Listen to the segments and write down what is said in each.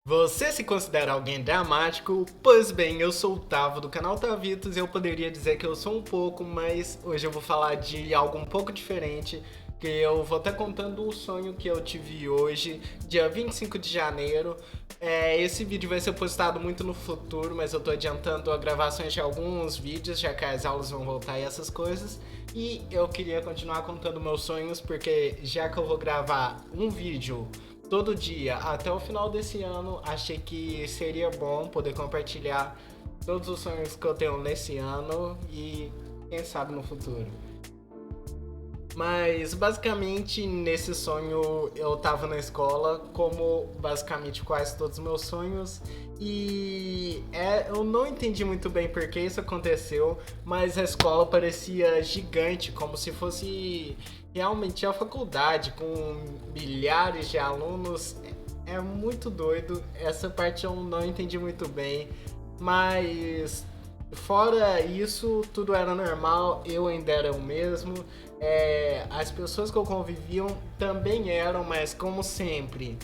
Você se considera alguém dramático? Pois bem, eu sou o Tavo do canal Tavitos e eu poderia dizer que eu sou um pouco, mas hoje eu vou falar de algo um pouco diferente, que eu vou estar contando o sonho que eu tive hoje, dia 25 de janeiro. Esse vídeo vai ser postado muito no futuro, mas eu tô adiantando as gravações de alguns vídeos, já que as aulas vão voltar e essas coisas. E eu queria continuar contando meus sonhos, porque já que eu vou gravar um vídeo todo dia até o final desse ano, achei que seria bom poder compartilhar todos os sonhos que eu tenho nesse ano e quem sabe no futuro. Mas basicamente nesse sonho eu tava na escola, como basicamente quase todos os meus sonhos, e eu não entendi muito bem por que isso aconteceu, mas a escola parecia gigante, como se fosse realmente a faculdade, com milhares de alunos. É muito doido, essa parte eu não entendi muito bem, mas fora isso, tudo era normal, eu ainda era o mesmo. As pessoas que eu conviviam também eram, mas como sempre,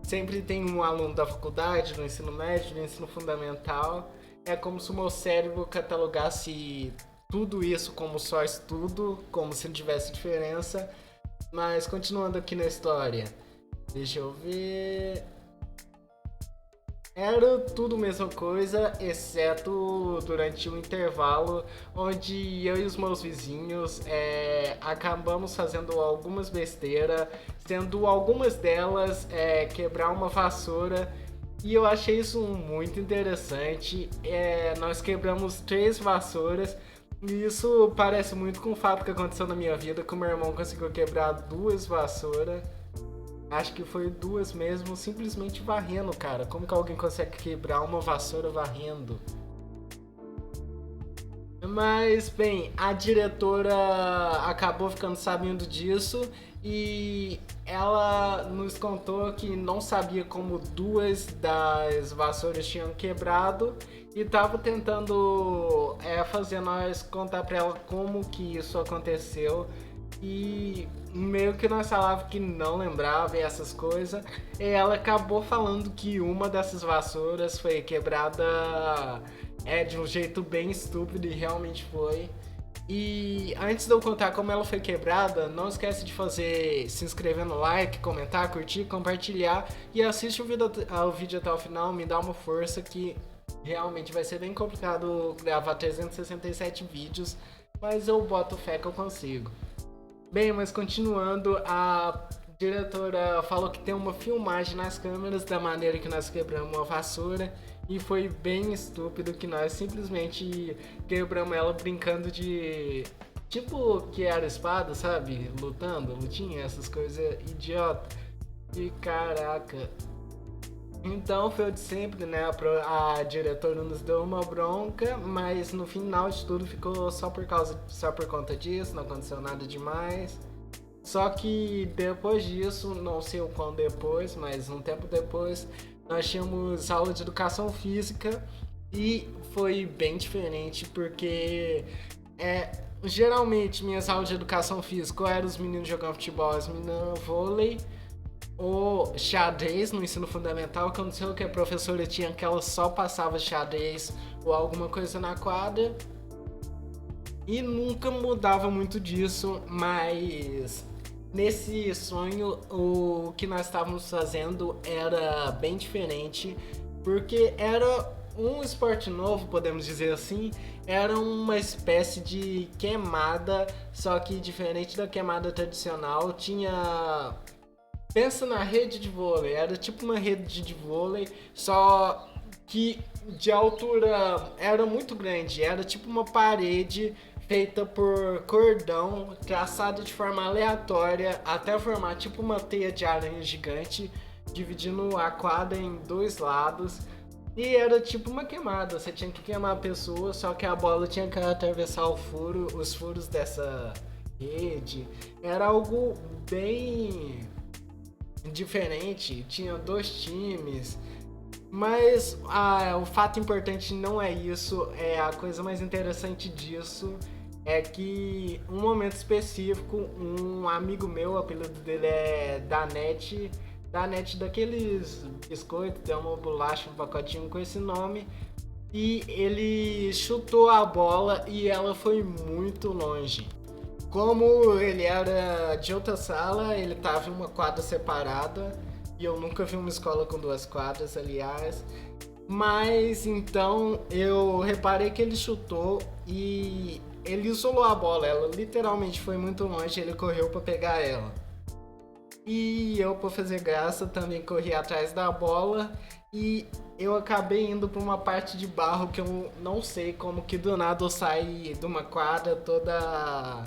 sempre tem um aluno da faculdade, do ensino médio, do ensino fundamental. É como se o meu cérebro catalogasse tudo isso como só estudo, como se não tivesse diferença. Mas continuando aqui na história, deixa eu ver. Era tudo a mesma coisa, exceto durante um intervalo, onde eu e os meus vizinhos acabamos fazendo algumas besteiras, sendo algumas delas quebrar uma vassoura. E eu achei isso muito interessante. Nós quebramos 3 vassouras. E isso parece muito com o fato que aconteceu na minha vida, que o meu irmão conseguiu quebrar 2 vassouras. Acho que foi 2 mesmo, simplesmente varrendo, cara. Como que alguém consegue quebrar uma vassoura varrendo? Mas, bem, a diretora acabou ficando sabendo disso e ela nos contou que não sabia como 2 das vassouras tinham quebrado e estava tentando fazer nós contar pra ela como que isso aconteceu. E meio que nós falava que não lembrava e essas coisas. E ela acabou falando que uma dessas vassouras foi quebrada de um jeito bem estúpido e realmente foi. E antes de eu contar como ela foi quebrada, não esquece de se inscrever no like, comentar, curtir, compartilhar e assiste o vídeo até o final, me dá uma força que realmente vai ser bem complicado gravar 367 vídeos, mas eu boto fé que eu consigo. Bem, mas continuando, a diretora falou que tem uma filmagem nas câmeras da maneira que nós quebramos uma vassoura e foi bem estúpido que nós simplesmente quebramos ela brincando de tipo que era espada, sabe? Lutando, lutinha, essas coisas idiota. E caraca, então foi o de sempre, né? A diretora nos deu uma bronca, mas no final de tudo ficou só por conta disso, não aconteceu nada demais. Só que depois disso, não sei o quão depois, mas um tempo depois, nós tínhamos aula de educação física e foi bem diferente porque geralmente minhas aulas de educação física ou eram os meninos jogando futebol, as meninas vôlei o xadrez no ensino fundamental, que eu não sei o que a professora tinha, que ela só passava xadrez ou alguma coisa na quadra. E nunca mudava muito disso, mas nesse sonho o que nós estávamos fazendo era bem diferente, porque era um esporte novo, podemos dizer assim, era uma espécie de queimada, só que diferente da queimada tradicional, tinha. Pensa na rede de vôlei, era tipo uma rede de vôlei, só que de altura era muito grande, era tipo uma parede feita por cordão, traçada de forma aleatória até formar tipo uma teia de aranha gigante, dividindo a quadra em 2 lados. E era tipo uma queimada, você tinha que queimar a pessoa, só que a bola tinha que atravessar os furos dessa rede. Era algo bem diferente, tinha 2 times, mas o fato importante não é isso, a coisa mais interessante disso é que um momento específico, um amigo meu, o apelido dele é Danete, da net daqueles biscoitos, tem uma bolacha, um pacotinho com esse nome. E ele chutou a bola e ela foi muito longe. Como ele era de outra sala, ele estava em uma quadra separada. E eu nunca vi uma escola com duas quadras, aliás. Mas então eu reparei que ele chutou e ele isolou a bola. Ela literalmente foi muito longe, ele correu para pegar ela. E eu, por fazer graça, também corri atrás da bola e eu acabei indo para uma parte de barro que eu não sei como que do nada eu saí de uma quadra toda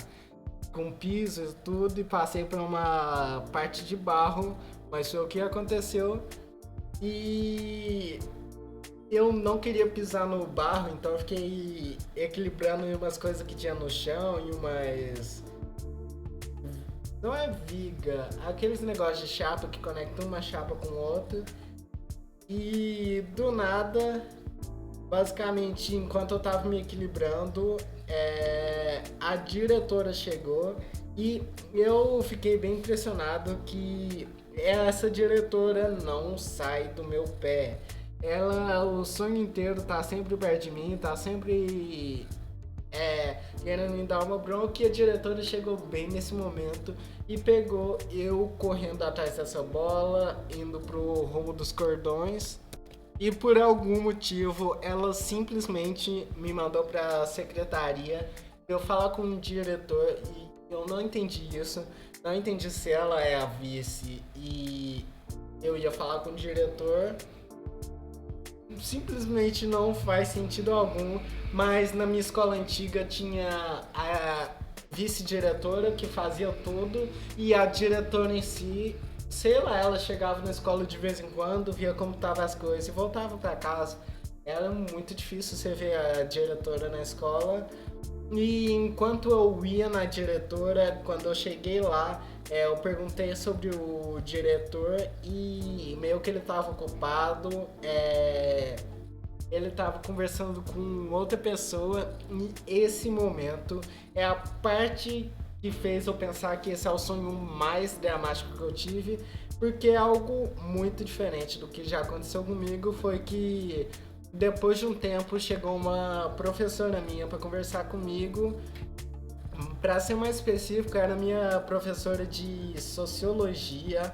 com piso e tudo e passei para uma parte de barro, mas foi o que aconteceu. E eu não queria pisar no barro, então eu fiquei equilibrando umas coisas que tinha no chão e umas. Não é viga, aqueles negócios de chapa que conectam uma chapa com outra. E do nada, basicamente, enquanto eu tava me equilibrando, a diretora chegou e eu fiquei bem impressionado que essa diretora não sai do meu pé. Ela, o sonho inteiro, tá sempre perto de mim, tá sempre querendo me dar uma bronca, e a diretora chegou bem nesse momento e pegou eu correndo atrás dessa bola, indo pro rumo dos cordões. E por algum motivo ela simplesmente me mandou pra secretaria pra eu falar com o diretor e eu não entendi isso. Não entendi se ela é a vice e eu ia falar com o diretor. Simplesmente não faz sentido algum, mas na minha escola antiga tinha a vice-diretora que fazia tudo e a diretora em si, sei lá, ela chegava na escola de vez em quando, via como estavam as coisas e voltava para casa. Era muito difícil você ver a diretora na escola. E enquanto eu ia na diretora, quando eu cheguei lá, eu perguntei sobre o diretor e meio que ele estava ocupado, ele estava conversando com outra pessoa e esse momento é a parte que fez eu pensar que esse é o sonho mais dramático que eu tive, porque é algo muito diferente do que já aconteceu comigo. Foi que depois de um tempo chegou uma professora minha para conversar comigo. Para ser mais específico, era minha professora de sociologia.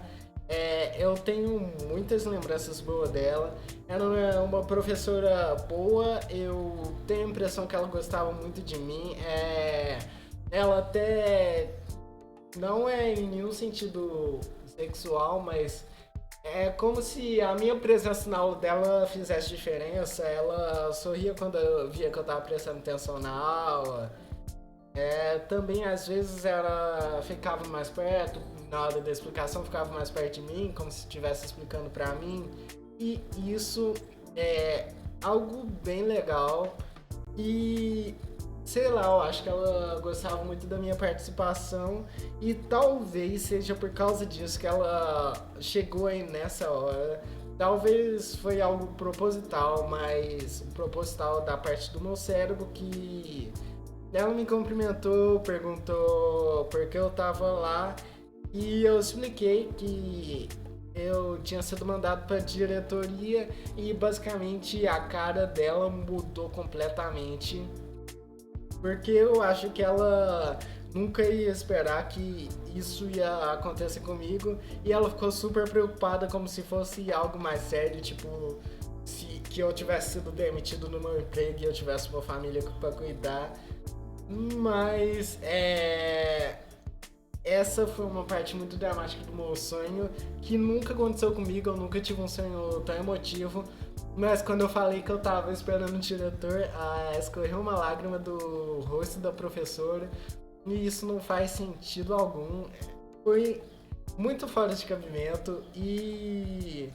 Eu tenho muitas lembranças boas dela. Era uma professora boa, eu tenho a impressão que ela gostava muito de mim. Ela até não é em nenhum sentido sexual, mas é como se a minha presença na aula dela fizesse diferença. Ela sorria quando eu via que eu estava prestando atenção na aula. Também às vezes ela ficava mais perto, na hora da explicação ficava mais perto de mim, como se estivesse explicando pra mim. E isso é algo bem legal. E sei lá, eu acho que ela gostava muito da minha participação e talvez seja por causa disso que ela chegou aí nessa hora. Talvez foi algo proposital, mas proposital da parte do meu cérebro que ela me cumprimentou, perguntou por que eu tava lá e eu expliquei que eu tinha sido mandado para diretoria e basicamente a cara dela mudou completamente, porque eu acho que ela nunca ia esperar que isso ia acontecer comigo e ela ficou super preocupada como se fosse algo mais sério, tipo que eu tivesse sido demitido no meu emprego e eu tivesse uma família para cuidar. Mas essa foi uma parte muito dramática do meu sonho que nunca aconteceu comigo. Eu nunca tive um sonho tão emotivo. Mas quando eu falei que eu tava esperando o diretor, escorreu uma lágrima do rosto da professora. E isso não faz sentido algum. Foi muito fora de cabimento. E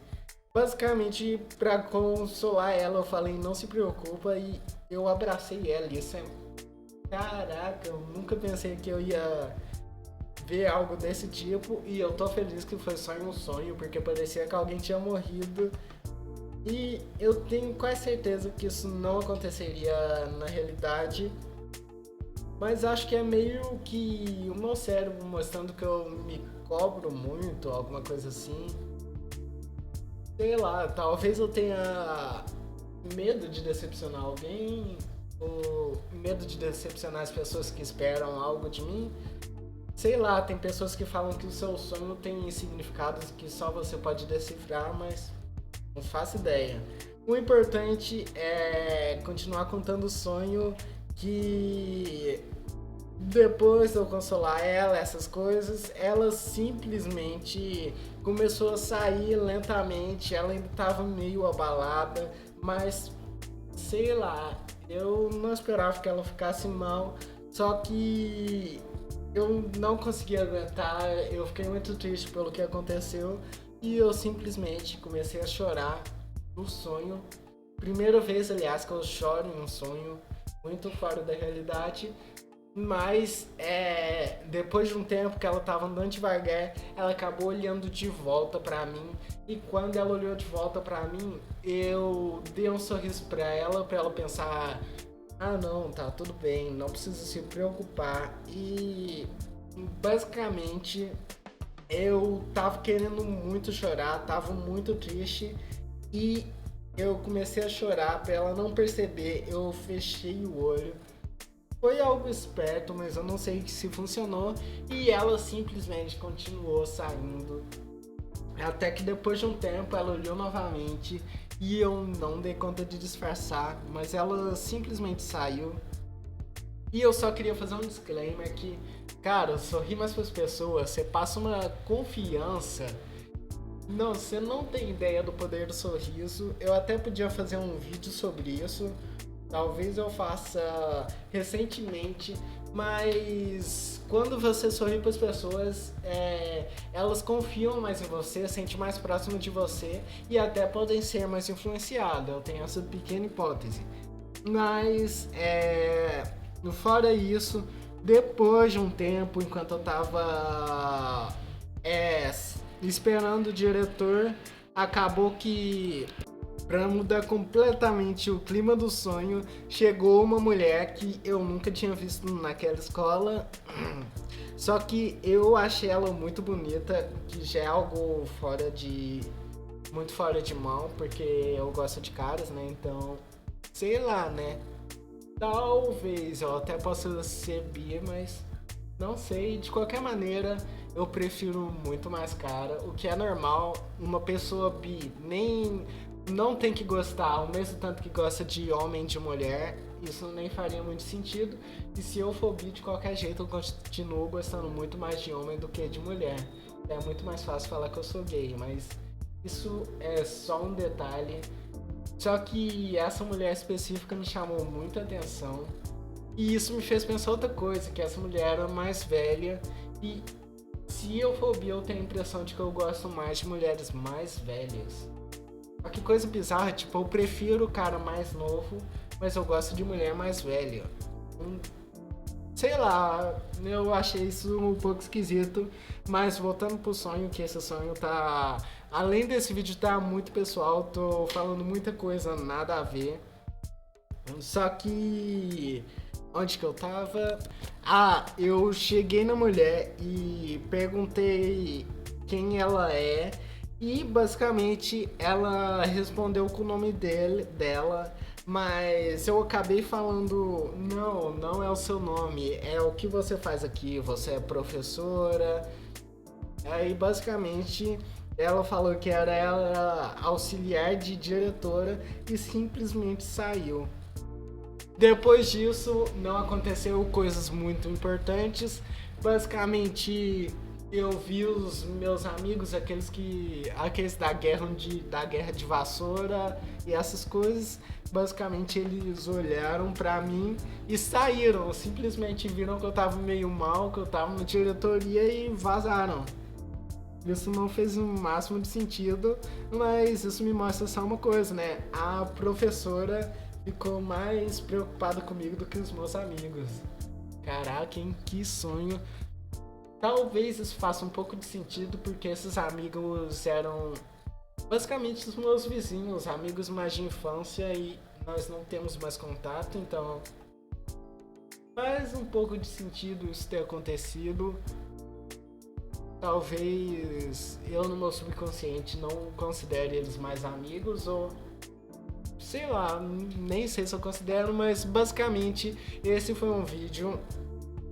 basicamente, pra consolar ela, eu falei: não se preocupa. E eu abracei ela. E isso é. Caraca, eu nunca pensei que eu ia ver algo desse tipo e eu tô feliz que foi só em um sonho, porque parecia que alguém tinha morrido e eu tenho quase certeza que isso não aconteceria na realidade, mas acho que é meio que o meu cérebro mostrando que eu me cobro muito, alguma coisa assim. sei lá, talvez eu tenha medo de decepcionar alguém, ou medo de decepcionar as pessoas que esperam algo de mim. Sei lá, tem pessoas que falam que o seu sonho tem significados que só você pode decifrar, mas não faço ideia. O importante é continuar contando o sonho que depois de eu consolar ela, essas coisas, ela simplesmente começou a sair lentamente. Ela ainda estava meio abalada, mas sei lá, eu não esperava que ela ficasse mal. Só que eu não consegui aguentar, eu fiquei muito triste pelo que aconteceu e eu simplesmente comecei a chorar no sonho. Primeira vez, aliás, que eu choro em um sonho, muito fora da realidade. Mas depois de um tempo que ela tava andando devagar, ela acabou olhando de volta pra mim. E quando ela olhou de volta pra mim, eu dei um sorriso pra ela pensar: ah, não, tá tudo bem, não precisa se preocupar. E basicamente eu tava querendo muito chorar, tava muito triste e eu comecei a chorar pra ela não perceber. Eu fechei o olho. Foi algo esperto, mas eu não sei se funcionou. E ela simplesmente continuou saindo. Até que depois de um tempo ela olhou novamente e eu não dei conta de disfarçar, mas ela simplesmente saiu. E eu só queria fazer um disclaimer que, cara, sorrir mais para as pessoas, você passa uma confiança. Não, você não tem ideia do poder do sorriso. Eu até podia fazer um vídeo sobre isso. Talvez eu faça recentemente, mas quando você sorri para as pessoas, elas confiam mais em você, sentem mais próximo de você e até podem ser mais influenciadas. Eu tenho essa pequena hipótese. Mas, fora isso, depois de um tempo, enquanto eu tava esperando o diretor, acabou que, pra mudar completamente o clima do sonho, chegou uma mulher que eu nunca tinha visto naquela escola. Só que eu achei ela muito bonita, que já é algo muito fora de mão, porque eu gosto de caras, né? Então, sei lá, né? Talvez eu até possa ser bi, mas não sei. De qualquer maneira, eu prefiro muito mais cara, o que é normal. Uma pessoa bi nem não tem que gostar ao mesmo tanto que gosta de homem e de mulher. Isso nem faria muito sentido. E se eu for bi de qualquer jeito, eu continuo gostando muito mais de homem do que de mulher. É muito mais fácil falar que eu sou gay, mas isso é só um detalhe. Só que essa mulher específica me chamou muita atenção. E isso me fez pensar outra coisa, que essa mulher era mais velha. E se eu for bi, eu tenho a impressão de que eu gosto mais de mulheres mais velhas. Mas que coisa bizarra, tipo, eu prefiro o cara mais novo, mas eu gosto de mulher mais velha. Sei lá, eu achei isso um pouco esquisito. Mas voltando pro sonho, que esse sonho tá... Além desse vídeo tá muito pessoal, tô falando muita coisa nada a ver. Só que... Onde que eu tava? Ah, eu cheguei na mulher e perguntei quem ela é. E basicamente ela respondeu com o nome dela. Mas eu acabei falando, não é o seu nome, é o que você faz aqui, você é professora. Aí basicamente ela falou que era auxiliar de diretora e simplesmente saiu. Depois disso, não aconteceu coisas muito importantes. Basicamente, eu vi os meus amigos, aqueles da guerra de vassoura e essas coisas. Basicamente, eles olharam pra mim e saíram. Simplesmente viram que eu tava meio mal, que eu tava na diretoria e vazaram. Isso não fez o máximo de sentido, mas isso me mostra só uma coisa, né? A professora ficou mais preocupada comigo do que os meus amigos. Caraca, hein? Que sonho. Talvez isso faça um pouco de sentido, porque esses amigos eram basicamente os meus vizinhos, amigos mais de infância, e nós não temos mais contato, então faz um pouco de sentido isso ter acontecido. talvez eu no meu subconsciente não considere eles mais amigos ou sei lá, nem sei se eu considero, mas basicamente esse foi um vídeo.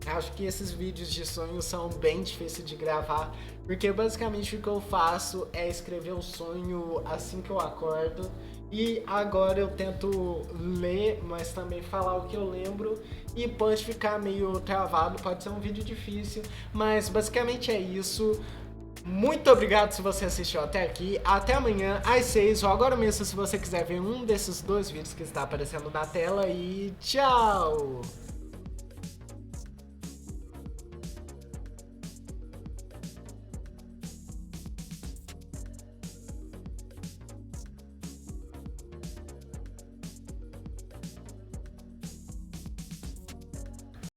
Acho que esses vídeos de sonho são bem difíceis de gravar, porque basicamente o que eu faço é escrever o sonho assim que eu acordo. E agora eu tento ler, mas também falar o que eu lembro e pode ficar meio travado, pode ser um vídeo difícil, mas basicamente é isso. Muito obrigado se você assistiu até aqui. Até amanhã às 6 ou agora mesmo se você quiser ver um desses dois vídeos que está aparecendo na tela e tchau!